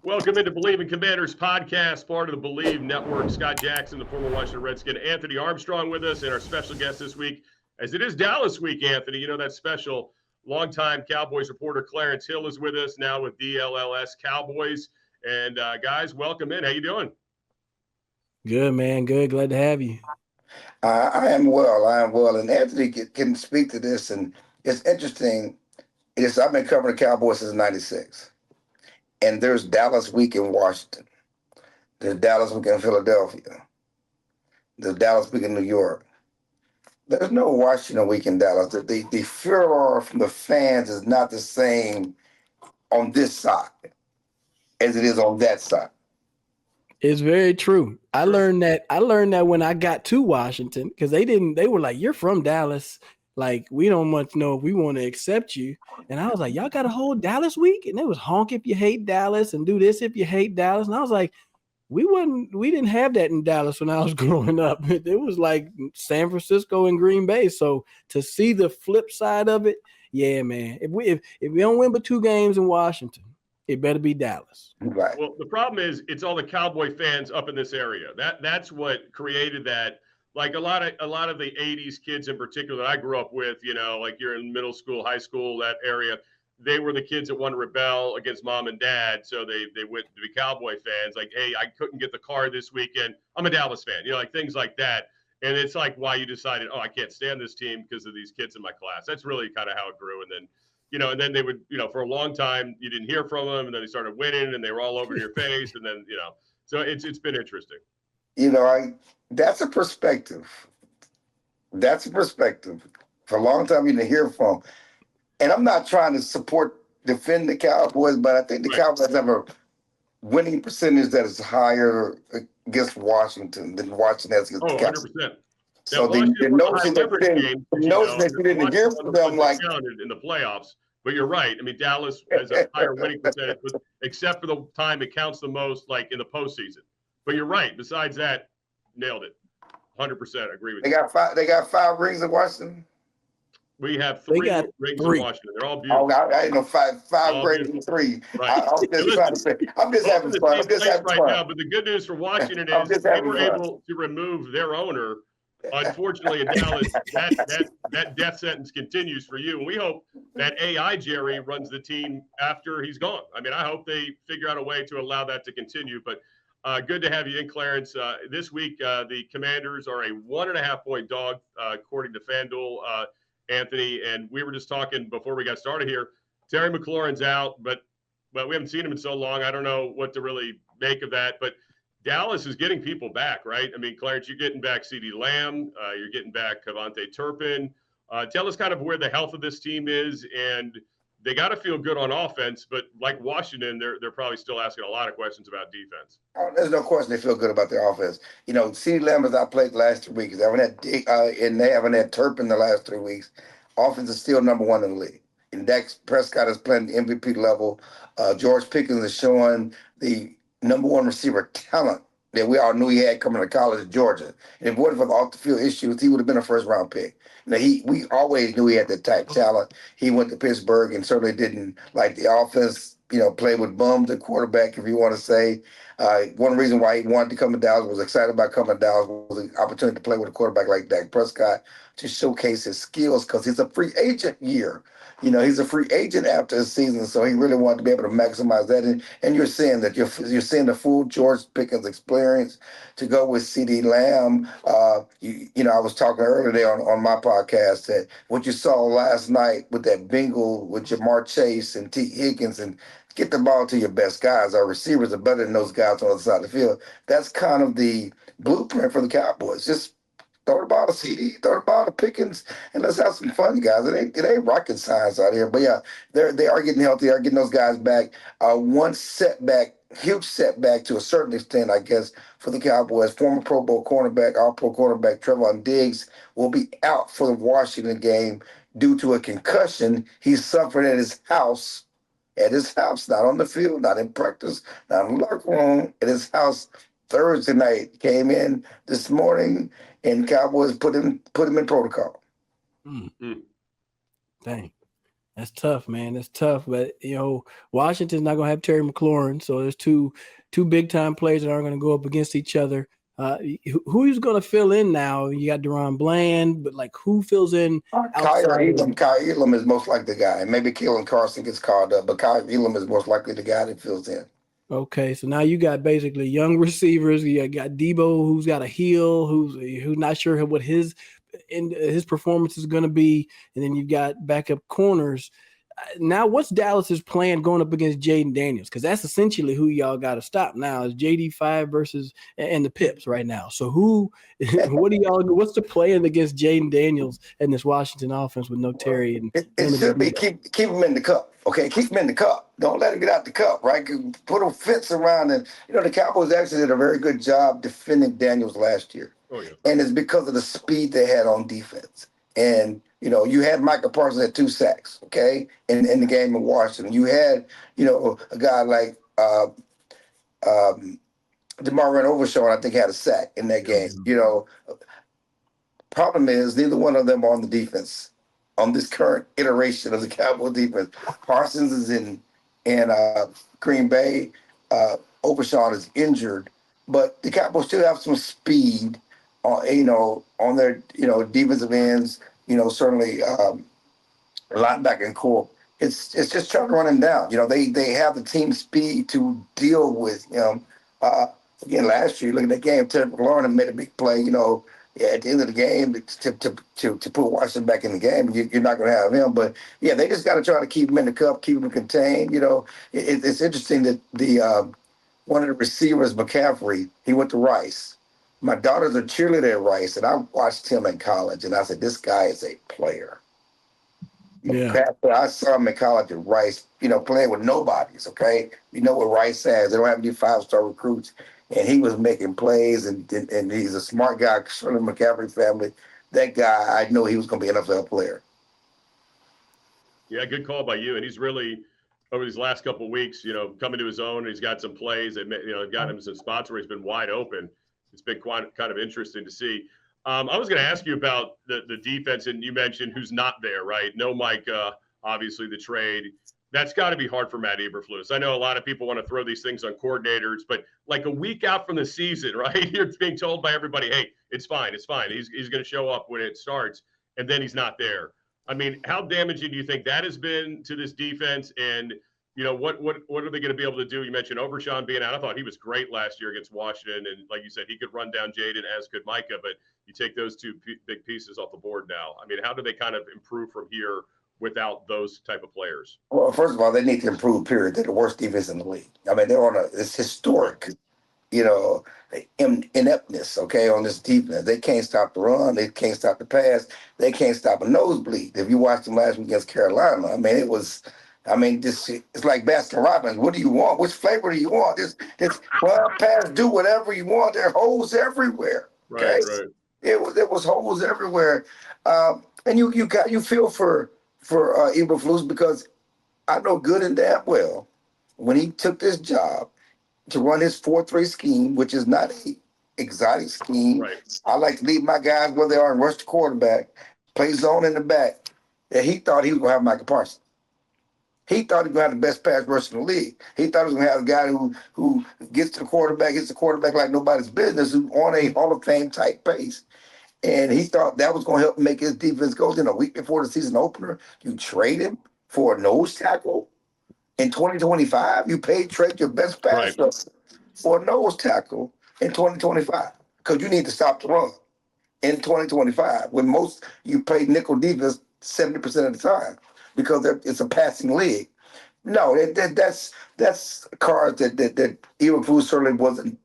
Welcome into Believe in Commanders podcast, part of the Believe Network. Scott Jackson, the former Washington Redskin, Anthony Armstrong with us, and our special guest this week, as it is Dallas week, Anthony. You know that special longtime Cowboys reporter Clarence Hill is with us, now with DLLS Cowboys. And guys, welcome in. How you doing? Good, man. Good. Glad to have you. I am well. And Anthony can speak to this. And it's interesting. I've been covering the Cowboys since '96. And there's Dallas week in Washington. There's Dallas week in Philadelphia. There's Dallas week in New York. There's no Washington week in Dallas. The furor from the fans is not the same on this side as it is on that side. It's very true. I learned that when I got to Washington, because they were like, "You're from Dallas. Like, we don't much know if we want to accept you." And I was like, "Y'all got a whole Dallas week?" And it was honk if you hate Dallas and do this if you hate Dallas. And I was like, we didn't have that in Dallas when I was growing up. It was like San Francisco and Green Bay. So to see the flip side of it, yeah, man. If we don't win but 2 games in Washington, it better be Dallas. Right. Well, the problem is it's all the Cowboy fans up in this area. That's what created that. Like a lot of the 80s kids in particular that I grew up with, you know, like you're in middle school, high school, that area, they were the kids that wanted to rebel against mom and dad. So they went to be Cowboy fans. Like, hey, I couldn't get the car this weekend. I'm a Dallas fan, you know, like things like that. And it's like why you decided, oh, I can't stand this team because of these kids in my class. That's really kind of how it grew. And then, you know, and then they would, you know, for a long time you didn't hear from them, and then they started winning and they were all over your face. And then, you know, so it's been interesting. You know, that's a perspective. That's a perspective. For a long time, you didn't hear from. And I'm not trying to defend the Cowboys, but I think the Cowboys have a winning percentage that is higher against Washington than Washington has against the Cowboys. 100%. So the notion that you didn't hear from them like in the playoffs. But you're right. I mean, Dallas has a higher winning percentage, except for the time it counts the most, like in the postseason. But you're right. Besides that, nailed it. 100% agree with you. They got 5 rings in Washington. We have 3 rings in Washington. They're all beautiful. Oh, I ain't no 5 greater than 3. Right. I'm just trying to say. I'm just having fun. I'm just having fun. Now, but the good news for Washington is they were able to remove their owner. Unfortunately, in Dallas, that death sentence continues for you. And we hope that AI Jerry runs the team after he's gone. I mean, I hope they figure out a way to allow that to continue. But good to have you in, Clarence. This week, the Commanders are a 1.5-point dog, according to FanDuel, Anthony. And we were just talking before we got started here. Terry McLaurin's out, but we haven't seen him in so long. I don't know what to really make of that. But Dallas is getting people back, right? I mean, Clarence, you're getting back CeeDee Lamb. You're getting back Cavante Turpin. Tell us kind of where the health of this team is. And they got to feel good on offense, but like Washington, they're probably still asking a lot of questions about defense. Oh, there's no question they feel good about their offense. You know, CeeDee Lamb has outplayed the last 3 weeks. They haven't had Turpin the last 3 weeks. Offense is still number 1 in the league. And Dak Prescott is playing the MVP level. George Pickens is showing the number 1 receiver talent that we all knew he had coming to college at Georgia. And if it wasn't for the off-the-field issues, he would have been a first-round pick. You know, we always knew he had that type of talent. He went to Pittsburgh and certainly didn't like the offense, you know, play with bums at quarterback, if you want to say. One reason why he wanted to come to Dallas, was excited about coming to Dallas, was the opportunity to play with a quarterback like Dak Prescott to showcase his skills, because he's a free agent year. You know, he's a free agent after the season, so he really wanted to be able to maximize that. And you're seeing that you're seeing the full George Pickens experience to go with CeeDee Lamb. You know, I was talking earlier today on my podcast that what you saw last night with that bingo with Jamar Chase and T. Higgins, and get the ball to your best guys. Our receivers are better than those guys on the other side of the field. That's kind of the blueprint for the Cowboys. Just throw the ball to CD, throw the ball to Pickens, and let's have some fun, guys. It ain't rocket science out here. But, yeah, they are getting healthy. They are getting those guys back. One setback, huge setback to a certain extent, I guess, for the Cowboys. Former Pro Bowl cornerback, all-pro cornerback Trevon Diggs will be out for the Washington game due to a concussion he suffered at his house, not on the field, not in practice, not in the locker room, at his house Thursday night. Came in this morning, and Cowboys put him in protocol. Dang. That's tough, man. That's tough. But Washington's not gonna have Terry McLaurin, so there's two big time players that aren't gonna go up against each other. Who's gonna fill in now? You got Deron Bland, but like who fills in outside? Kyle Elam is most likely the guy. Maybe Keelan Carson gets called up, but Kyle Elam is most likely the guy that fills in. Okay, so now you got basically young receivers. You got Debo, who's got a heel, who's not sure what his performance is going to be, and then you've got backup corners. Now, what's Dallas's plan going up against Jayden Daniels? Because that's essentially who y'all got to stop now is JD5 versus and the Pips right now. So what's the plan against Jayden Daniels and this Washington offense with no Terry? And it should be keep him in the cup. Okay, keep him in the cup. Don't let him get out the cup, right? Put a fence around him. The Cowboys actually did a very good job defending Daniels last year. Oh, yeah. And it's because of the speed they had on defense. And, you had Micah Parsons at 2 sacks, okay, in the game in Washington. You had, a guy like DeMarvin Overshawn, I think, had a sack in that game. Problem is, neither one of them are on the defense on this current iteration of the Cowboy defense. Parsons is in Green Bay. Overshawn is injured, but the Cowboys still have some speed on their defensive ends. Certainly linebacker and core. It's just trying to run him down. They have the team speed to deal with him. Again, last year, look at that game. Terry McLaurin made a big play. At the end of the game to put Washington back in the game. You're not going to have him, but yeah, they just got to try to keep him in the cup, keep him contained. It's interesting that the one of the receivers, McCaffery, he went to Rice. My daughter's a cheerleader at Rice, and I watched him in college, and I said, this guy is a player. Yeah. I saw him in college at Rice, playing with nobodies, okay? You know what Rice has. They don't have any 5-star recruits. And he was making plays, and he's a smart guy, certainly McCaffery family. That guy, I know he was going to be an NFL player. Yeah, good call by you. And he's really, over these last couple of weeks, coming to his own. He's got some plays that, got him some spots where he's been wide open. It's been quite kind of interesting to see. I was going to ask you about the defense, and you mentioned who's not there, right? No Micah, obviously the trade. That's got to be hard for Matt Eberflus. I know a lot of people want to throw these things on coordinators, but like a week out from the season, right? You're being told by everybody, hey, it's fine. It's fine. He's going to show up when it starts, and then he's not there. I mean, how damaging do you think that has been to this defense? And, what are they going to be able to do? You mentioned Overshawn being out. I thought he was great last year against Washington. And like you said, he could run down Jayden, as could Micah, but you take those two big pieces off the board now. I mean, how do they kind of improve from here without those type of players? Well, first of all, they need to improve, period. They're the worst defense in the league. I mean, it's historic, ineptness, okay, on this defense. They can't stop the run. They can't stop the pass. They can't stop a nosebleed. If you watched them last week against Carolina, I mean, it's like Baskin Robbins. What do you want? Which flavor do you want? This run, pass, do whatever you want. There are holes everywhere. Okay? Right. It was holes everywhere. And you feel for Eberflus, because I know good and damn well when he took this job to run his 4-3 scheme, which is not an exotic scheme. Right. I like to leave my guys where they are and rush the quarterback, play zone in the back. And he thought he was going to have Micah Parsons. He thought he was going to have the best pass rush in the league. He thought he was going to have a guy who gets the quarterback like nobody's business, who's on a Hall of Fame type pace. And he thought that was going to help make his defense go. A week before the season opener, you trade him for a nose tackle. In 2025, you trade your best pass rusher for a nose tackle in 2025, because you need to stop the run in 2025, when most you play nickel defense 70% of the time, because it's a passing league. No, that's cards that Eberflus certainly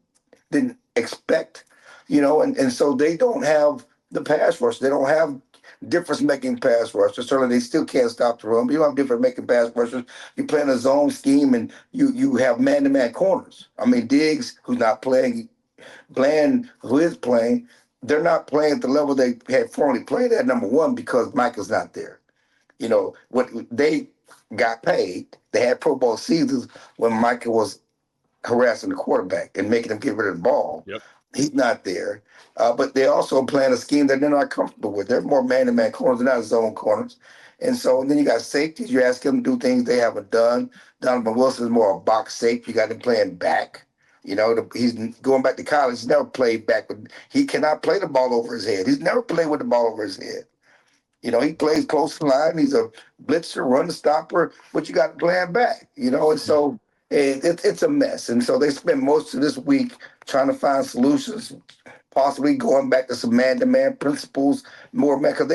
didn't expect. And so they don't have the pass rush. They don't have difference-making pass rushers. Certainly, they still can't stop the run, but you don't have difference-making pass rushers. You play in a zone scheme, and you have man-to-man corners. I mean, Diggs, who's not playing, Bland, who is playing, they're not playing at the level they had formerly played at, number one, because Micah's not there. What they got paid, they had Pro Bowl seasons when Micah was harassing the quarterback and making him get rid of the ball. Yep. He's not there. But they're also playing a scheme that they're not comfortable with. They're more man-to-man corners. They're not zone corners. And so and then you got safeties. You ask them to do things they haven't done. Donovan Wilson is more a box safety. You got him playing back. He's going back to college. He's never played back. He cannot play the ball over his head. He's never played with the ball over his head. He plays close to the line. He's a blitzer, run stopper, but you got to play him back, and so it's a mess. And so they spent most of this week trying to find solutions, possibly going back to some man-to-man principles, more man, because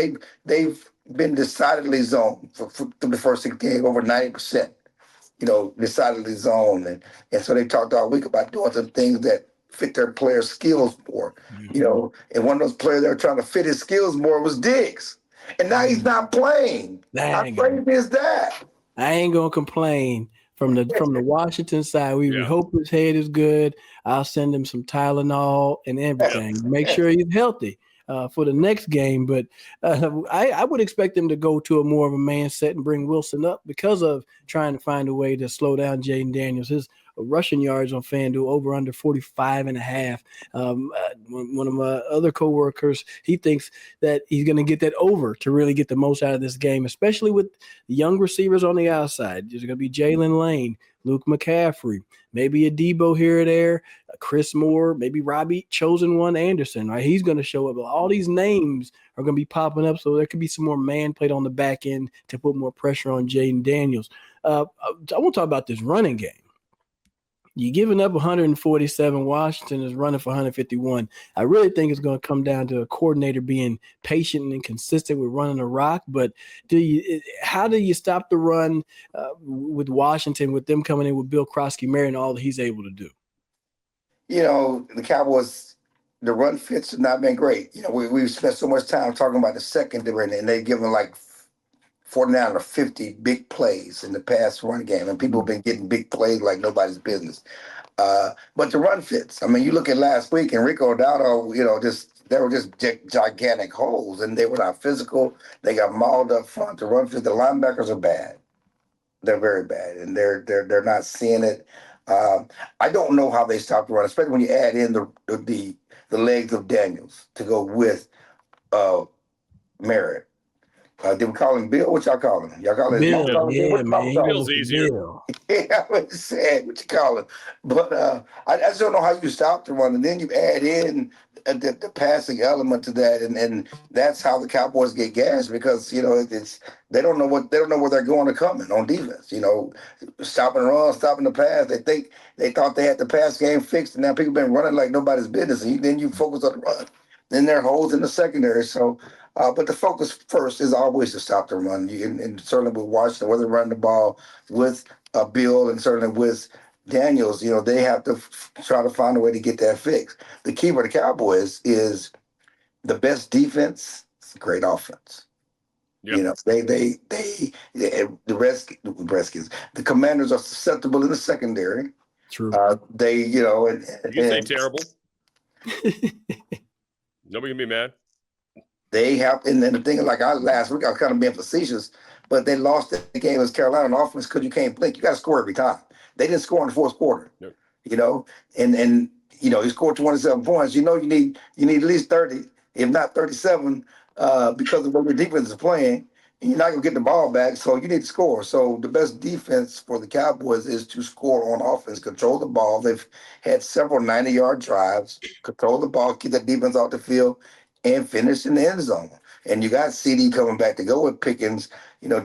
they've been decidedly zoned for through the first 6 games, over 90%, decidedly zoned. And so they talked all week about doing some things that fit their players' skills more, and one of those players that were trying to fit his skills more was Diggs. And now he's not playing. How crazy is that? I ain't gonna complain from the Washington side. We hope his head is good. I'll send him some Tylenol and everything. Make sure he's healthy for the next game. But I would expect them to go to a more of a man set and bring Wilson up because of trying to find a way to slow down Jayden Daniels. His rushing yards on FanDuel over under 45.5. One of my other coworkers, he thinks that he's going to get that over to really get the most out of this game, especially with the young receivers on the outside. There's going to be Jalen Lane, Luke McCaffery, maybe a Debo here or there, Chris Moore, maybe Robbie Chosen One Anderson. Right, he's going to show up. All these names are going to be popping up, so there could be some more man played on the back end to put more pressure on Jayden Daniels. I want to talk about this running game. You're giving up 147. Washington is running for 151. I really think it's going to come down to a coordinator being patient and consistent with running the rock. But how do you stop the run with Washington, with them coming in with Bill Croskey-Merritt and all that he's able to do? The Cowboys, the run fits have not been great. We've spent so much time talking about the secondary, and they've given like 49 or 50 big plays in the past run game, and people have been getting big plays like nobody's business. But the run fits. I mean, you look at last week, and Rico Dowdle, they were just gigantic holes, and they were not physical. They got mauled up front. The run fit. The linebackers are bad. They're very bad, and they're not seeing it. I don't know how they stop the run, especially when you add in the legs of Daniels to go with Merritt. Did we call him Bill? What y'all call him? Y'all call him Bill? Yeah, man. Bill's easier. Yeah, I was saying what you call him. But I just don't know how you stop the run, and then you add in the passing element to that, and that's how the Cowboys get gashed because they don't know where they're going to come in on defense. Stopping the run, stopping the pass. They thought they had the pass game fixed, and now people been running like nobody's business. And then you focus on the run. Then there are holes in the secondary. So. But the focus first is always to stop the run. And certainly with Washington, whether running the ball with Bill and certainly with Daniels, they have to try to find a way to get that fixed. The key for the Cowboys is the best defense, great offense. Yep. The Redskins, the Commanders are susceptible in the secondary. True. You say terrible. Nobody can be mad. They have, and then the thing like last week, I was kind of being facetious, but they lost the game as Carolina on offense because you can't blink. You got to score every time. They didn't score in the fourth quarter, and you scored 27 points. You need at least 30, if not 37, because of what your defense is playing. And you're not gonna get the ball back, so you need to score. So the best defense for the Cowboys is to score on offense, control the ball. They've had several 90-yard drives, control the ball, keep the defense off the field, and finish in the end zone. And you got CD coming back to go with Pickens.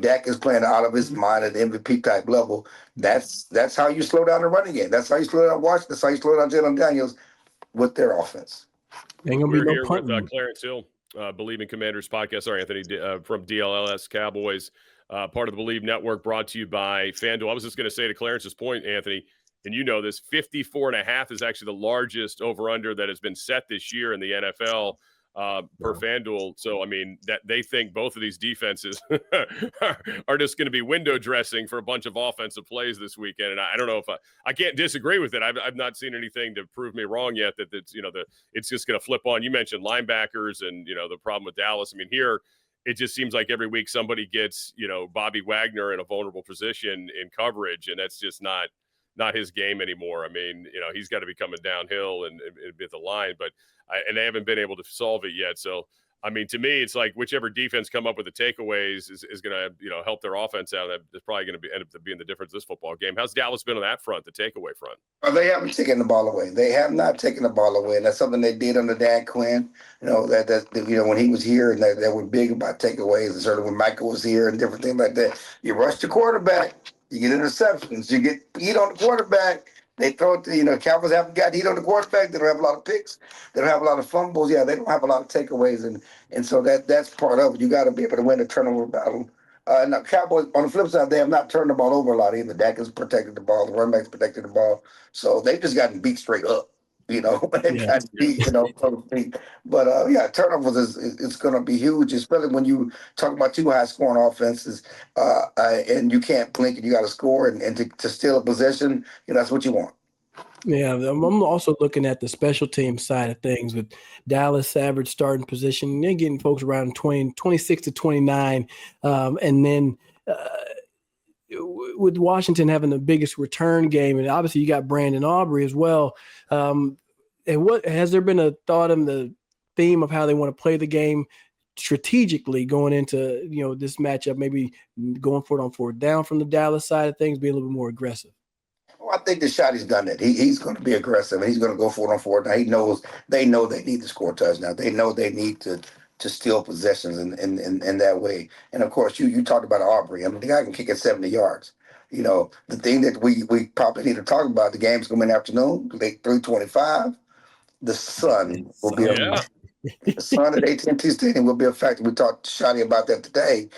Dak is playing out of his mind at the MVP type level. That's how you slow down the running game. That's how you slow down Washington. That's how you slow down Jalen Daniels with their offense. We're here with Clarence Hill, Believe in Commanders podcast. Sorry, Anthony, from DLLS Cowboys, part of the Believe Network, brought to you by FanDuel. I was just going to say to Clarence's point, Anthony, and this 54.5 is actually the largest over-under that has been set this year in the NFL. Per FanDuel. So, I mean, that they think both of these defenses are just going to be window dressing for a bunch of offensive plays this weekend. And I don't know if I can't disagree with it. I've not seen anything to prove me wrong yet that it's, it's just going to flip on. You mentioned linebackers and, the problem with Dallas. I mean, here, it just seems like every week somebody gets, Bobby Wagner in a vulnerable position in coverage, and that's just not his game anymore. I mean, he's got to be coming downhill and at the line, but they haven't been able to solve it yet. So I mean, to me, it's like whichever defense come up with the takeaways is going to, help their offense out. That's probably going to end up being the difference this football game. How's Dallas been on that front, the takeaway front? Well, they haven't taken the ball away. They have not taken the ball away, and that's something they did under Dan Quinn. When he was here, and they were big about takeaways, and certainly when Michael was here, and different things like that. You rush the quarterback, you get interceptions, you get heat on the quarterback. They throw it to, Cowboys haven't got heat on the quarterback. They don't have a lot of picks. They don't have a lot of fumbles. Yeah, they don't have a lot of takeaways, and so that's part of it. You got to be able to win the turnover battle. Now, Cowboys, on the flip side, they have not turned the ball over a lot either. Dak has protected the ball. The running back's protected the ball. So they've just gotten beat straight up, when they've gotten beat, so to speak. But, turnovers is going to be huge, especially when you talk about two high-scoring offenses and you can't blink and you got to score and to steal a possession, that's what you want. Yeah, I'm also looking at the special team side of things with Dallas average starting position. They're getting folks around 26 to 29. And then with Washington having the biggest return game, and obviously you got Brandon Aubrey as well. And what has there been a thought on the theme of how they want to play the game strategically going into, this matchup, maybe going for it on fourth down from the Dallas side of things, be a little bit more aggressive? Well, I think the shot he's done it. He's going to be aggressive, and he's going to go for it on fourth down. They know they need to score touchdowns. They know they need to steal possessions in that way. And of course, you talked about Aubrey. I mean, the guy can kick it 70 yards. The thing that we probably need to talk about, the game's going to be in the afternoon, late 3:25. The sun will be the sun at AT&T Stadium will be a factor. We talked to Shotty about that today.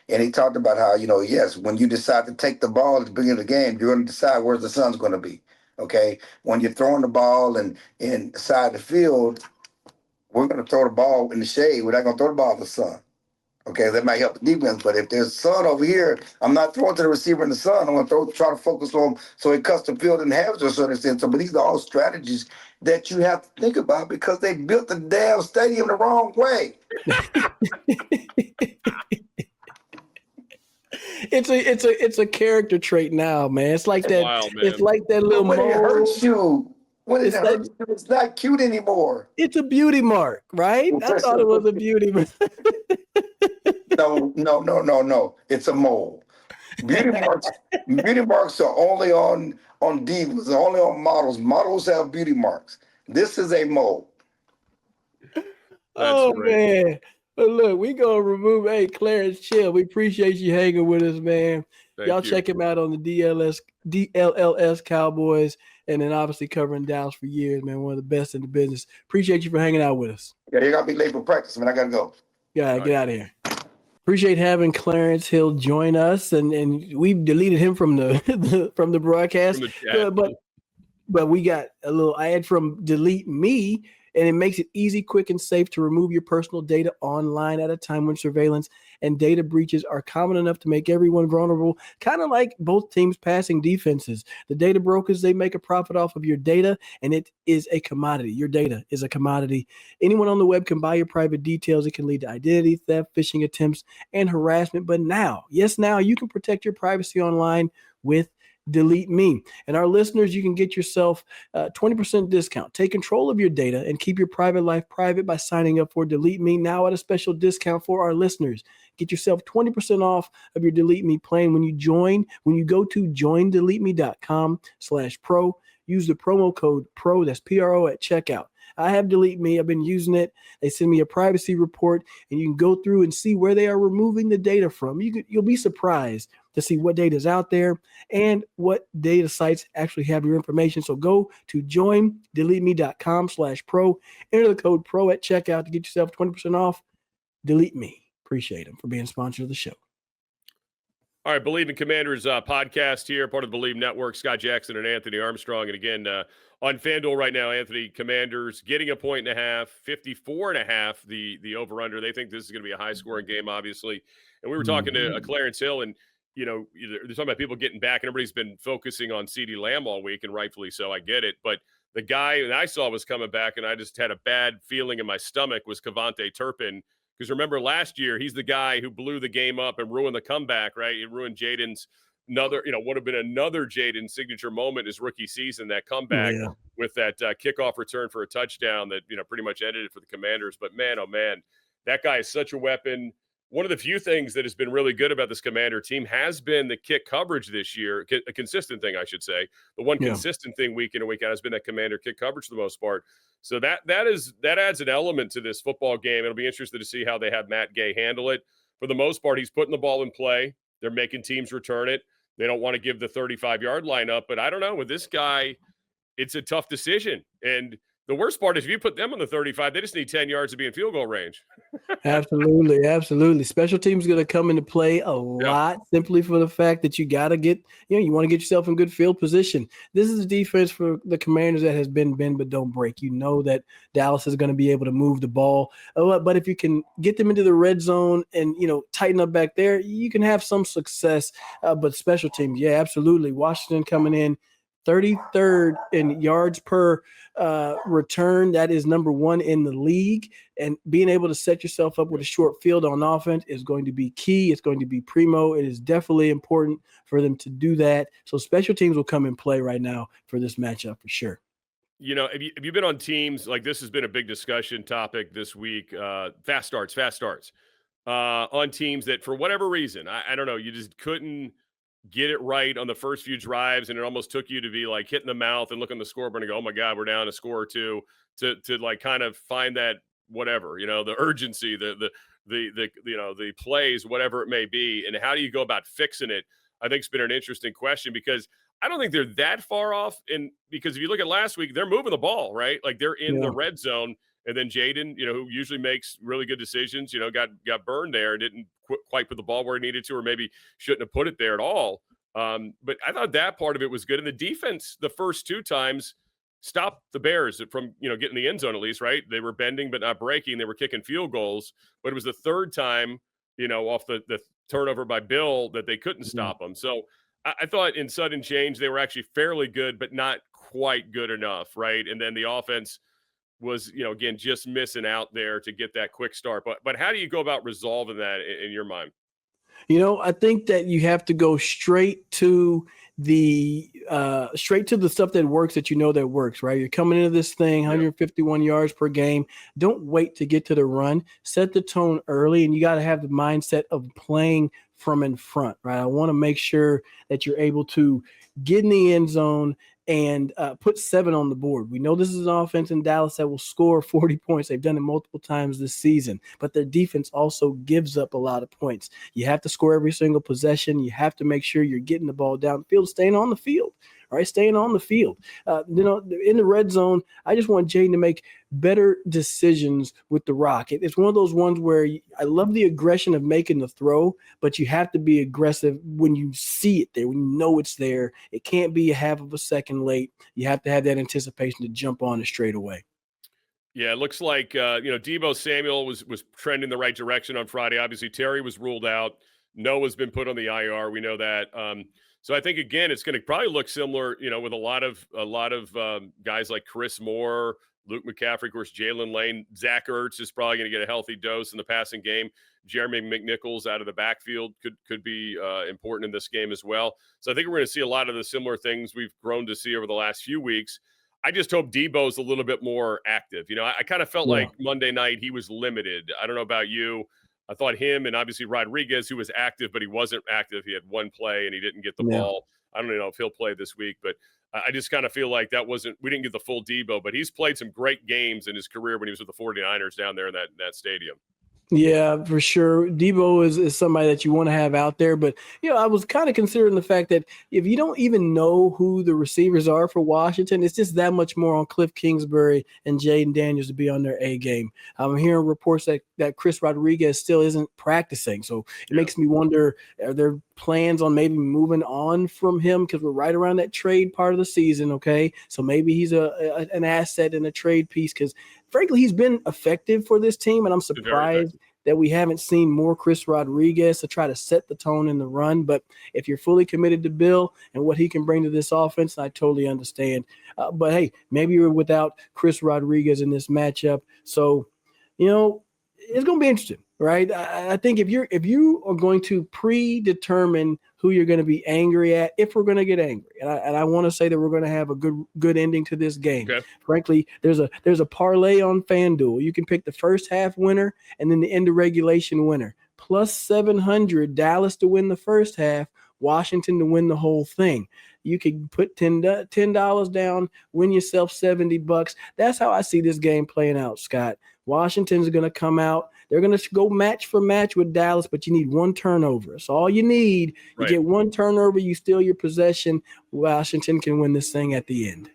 And he talked about how, yes, when you decide to take the ball at the beginning of the game, you're going to decide where the sun's going to be, okay? When you're throwing the ball and inside the field, we're going to throw the ball in the shade. We're not going to throw the ball in the sun, okay? That might help the defense, but if there's sun over here, I'm not throwing to the receiver in the sun. I'm going to try to focus on so he cuts the field and has to a certain extent. So, but these are all strategies that you have to think about because they built the damn stadium the wrong way. It's a character trait now, man. It's like that. Wild, it's like that little when mole. It hurts you. When it hurts you, it's not cute anymore. It's a beauty mark, right? I thought it was a beauty mark. No. It's a mole. Beauty marks are only on divas, only on models. Models have beauty marks. This is a mole. Oh great. Man. But look, we gonna remove. Hey, Clarence, chill. We appreciate you hanging with us, man. Y'all check him out on the DLLS Cowboys, and then obviously covering Dallas for years, man. One of the best in the business. Appreciate you for hanging out with us. Yeah, you gotta be late for practice, man. I gotta go. Yeah, get out of here. Appreciate having Clarence Hill join us, and we've deleted him from the broadcast, from the chat. But we got a little ad from Delete Me. And it makes it easy, quick, and safe to remove your personal data online at a time when surveillance and data breaches are common enough to make everyone vulnerable, kind of like both teams' passing defenses. The data brokers, they make a profit off of your data, and it is a commodity. Your data is a commodity. Anyone on the web can buy your private details. It can lead to identity theft, phishing attempts, and harassment. But now, you can protect your privacy online with Delete Me. And our listeners, you can get yourself a 20% discount. Take control of your data and keep your private life private by signing up for Delete Me now at a special discount for our listeners. Get yourself 20% off of your Delete Me plan when you go to joindeleteme.com/pro. Use the promo code PRO, that's PRO at checkout. I have Delete Me. I've been using it. They send me a privacy report, and you can go through and see where they are removing the data from. You'll be surprised to see what data is out there and what data sites actually have your information. So go to joindeleteme.com/pro. Enter the code PRO at checkout to get yourself 20% off. Delete Me. Appreciate them for being sponsor of the show. All right, Believe in Commanders podcast here, part of the Believe Network. Scott Jackson and Anthony Armstrong. And again, on FanDuel right now, Anthony, Commanders getting a 1.5, 54.5, the over-under. They think this is going to be a high-scoring game, obviously. And we were talking to Clarence Hill, and, they're talking about people getting back, and everybody's been focusing on CeeDee Lamb all week, and rightfully so, I get it. But the guy that I saw was coming back, and I just had a bad feeling in my stomach, was Kevontae Turpin. Because remember last year, he's the guy who blew the game up and ruined the comeback, right? He ruined Jayden's would have been another Jayden signature moment his rookie season, that comeback with that kickoff return for a touchdown that, pretty much ended it for the Commanders. But man, oh man, That guy is such a weapon. One of the few things that has been really good about this Commander team has been the kick coverage this year, a consistent thing, I should say. The one consistent thing week in and week out has been that Commander kick coverage for the most part. So that adds an element to this football game. It'll be interesting to see how they have Matt Gay handle it. For the most part, he's putting the ball in play. They're making teams return it. They don't want to give the 35-yard line up, but I don't know. With this guy, it's a tough decision. And the worst part is if you put them on the 35, they just need 10 yards to be in field goal range. Absolutely, absolutely. Special teams is going to come into play a lot simply for the fact that you got to get, you want to get yourself in good field position. This is a defense for the Commanders that has been bend but don't break. You know that Dallas is going to be able to move the ball. But if you can get them into the red zone and, tighten up back there, you can have some success. But special teams, yeah, absolutely. Washington coming in 33rd in yards per return. That is number 1 in the league. And being able to set yourself up with a short field on offense is going to be key. It's going to be primo. It is definitely important for them to do that. So special teams will come in play right now for this matchup for sure. Have you been on teams, like this has been a big discussion topic this week, fast starts on teams that for whatever reason, I don't know, you just couldn't get it right on the first few drives, and it almost took you to be like hitting the mouth and looking at the scoreboard and go, oh my God, we're down a score or two, to like kind of find that whatever, the urgency, the plays, whatever it may be. And how do you go about fixing it? I think it's been an interesting question because I don't think they're that far off. And because if you look at last week, they're moving the ball, right? Like they're in the red zone. And then Jayden, who usually makes really good decisions, got burned there and didn't quite put the ball where he needed to, or maybe shouldn't have put it there at all. But I thought that part of it was good. And the defense, the first 2 times, stopped the Bears from, getting the end zone at least, right? They were bending but not breaking. They were kicking field goals. But it was the third time, off the turnover by Bill that they couldn't stop them. So I thought in sudden change, they were actually fairly good, but not quite good enough, right? And then the offense was, again, just missing out there to get that quick start. But how do you go about resolving that in your mind? I think that you have to go straight to the stuff that works, that works, right? You're coming into this thing, 151 yards per game. Don't wait to get to the run. Set the tone early, and you got to have the mindset of playing from in front, right? I want to make sure that you're able to get in the end zone and put 7 on the board. We know this is an offense in Dallas that will score 40 points. They've done it multiple times this season, but their defense also gives up a lot of points. You have to score every single possession. You have to make sure you're getting the ball down the field, staying on the field, right? Staying on the field. In the red zone, I just want Jayden to make better decisions with the rock. It's one of those ones where I love the aggression of making the throw, but you have to be aggressive when you see it there, when you know it's there. It can't be a half of a second late. You have to have that anticipation to jump on it straight away. Yeah, it looks like, Deebo Samuel was trending the right direction on Friday. Obviously, Terry was ruled out. Noah's been put on the IR. We know that. So I think, again, it's going to probably look similar, with a lot of guys like Chris Moore, Luke McCaffery, of course, Jalen Lane. Zach Ertz is probably going to get a healthy dose in the passing game. Jeremy McNichols out of the backfield could be important in this game as well. So I think we're going to see a lot of the similar things we've grown to see over the last few weeks. I just hope Deebo's a little bit more active. I kind of felt like Monday night he was limited. I don't know about you. I thought him and obviously Rodriguez, who was active, but he wasn't active. He had one play and he didn't get the ball. I don't know if he'll play this week, but I just kind of feel like we didn't get the full Deebo, but he's played some great games in his career when he was with the 49ers down there in that stadium. Yeah, for sure. Deebo is somebody that you want to have out there. But, I was kind of considering the fact that if you don't even know who the receivers are for Washington, it's just that much more on Kliff Kingsbury and Jayden Daniels to be on their A game. I'm hearing reports that Chris Rodriguez still isn't practicing. So it makes me wonder, are there plans on maybe moving on from him? Because we're right around that trade part of the season, okay? So maybe he's an asset and a trade piece because, frankly, he's been effective for this team, and I'm surprised that we haven't seen more Chris Rodriguez to try to set the tone in the run. But if you're fully committed to Bill and what he can bring to this offense, I totally understand. But, hey, maybe you're without Chris Rodriguez in this matchup. So, it's going to be interesting, right? I think if you are going to predetermine who you're going to be angry at, if we're going to get angry, and I want to say that we're going to have a good ending to this game. Okay. Frankly, there's a parlay on FanDuel. You can pick the first half winner and then the end of regulation winner. Plus 700, Dallas to win the first half, Washington to win the whole thing. You could put $10 down, win yourself $70. That's how I see this game playing out, Scott. Washington's going to come out. They're going to go match for match with Dallas, but you need one turnover. That's all you need. You get one turnover, you steal your possession. Washington can win this thing at the end.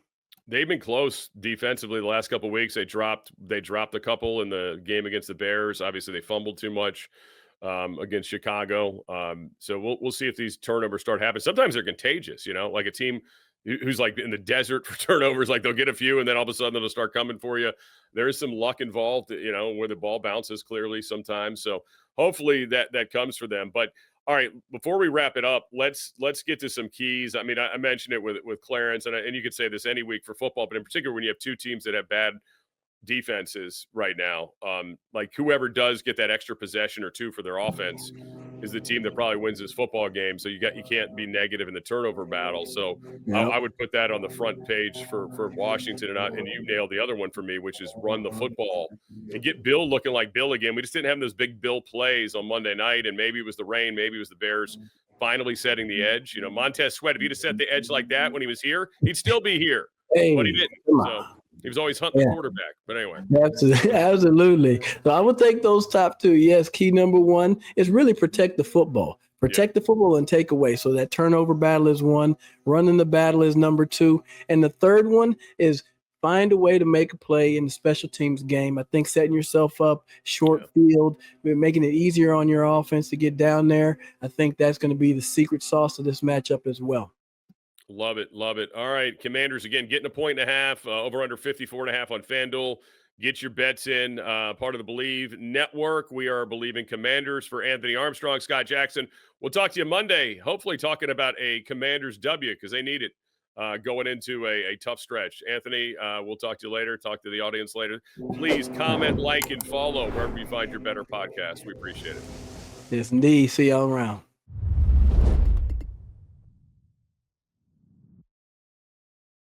They've been close defensively the last couple of weeks. They dropped a couple in the game against the Bears. Obviously, they fumbled too much against Chicago. So we'll see if these turnovers start happening. Sometimes they're contagious, like a team who's like in the desert for turnovers, like they'll get a few and then all of a sudden they'll start coming for you. There is some luck involved, where the ball bounces clearly sometimes. So hopefully that comes for them. But all right, before we wrap it up, let's get to some keys. I mean, I mentioned it with Clarence, and you could say this any week for football, but in particular when you have two teams that have bad defenses right now, like whoever does get that extra possession or two for their offense is the team that probably wins this football game. So you can't be negative in the turnover battle. So I would put that on the front page for Washington, and you nailed the other one for me, which is run the football and get Bill looking like Bill again. We just didn't have those big Bill plays on Monday night, and maybe it was the rain, maybe it was the Bears finally setting the edge. Montez Sweat, if he'd have set the edge like that when he was here, he'd still be here, but he didn't. So he was always hunting the quarterback. But anyway. Absolutely. So I would take those top two. Yes, key number one is really protect the football. Protect the football and take away. So that turnover battle is one. Running the battle is number two. And the third one is find a way to make a play in the special teams game. I think setting yourself up, short field, making it easier on your offense to get down there. I think that's going to be the secret sauce of this matchup as well. Love it. Love it. All right. Commanders, again, getting a 1.5, over under 54.5 on FanDuel. Get your bets in. Part of the Believe Network. We are believing Commanders for Anthony Armstrong, Scott Jackson. We'll talk to you Monday, hopefully talking about a Commanders W because they need it going into a tough stretch. Anthony, we'll talk to you later. Talk to the audience later. Please comment, like, and follow wherever you find your better podcast. We appreciate it. Yes, indeed. See y'all around.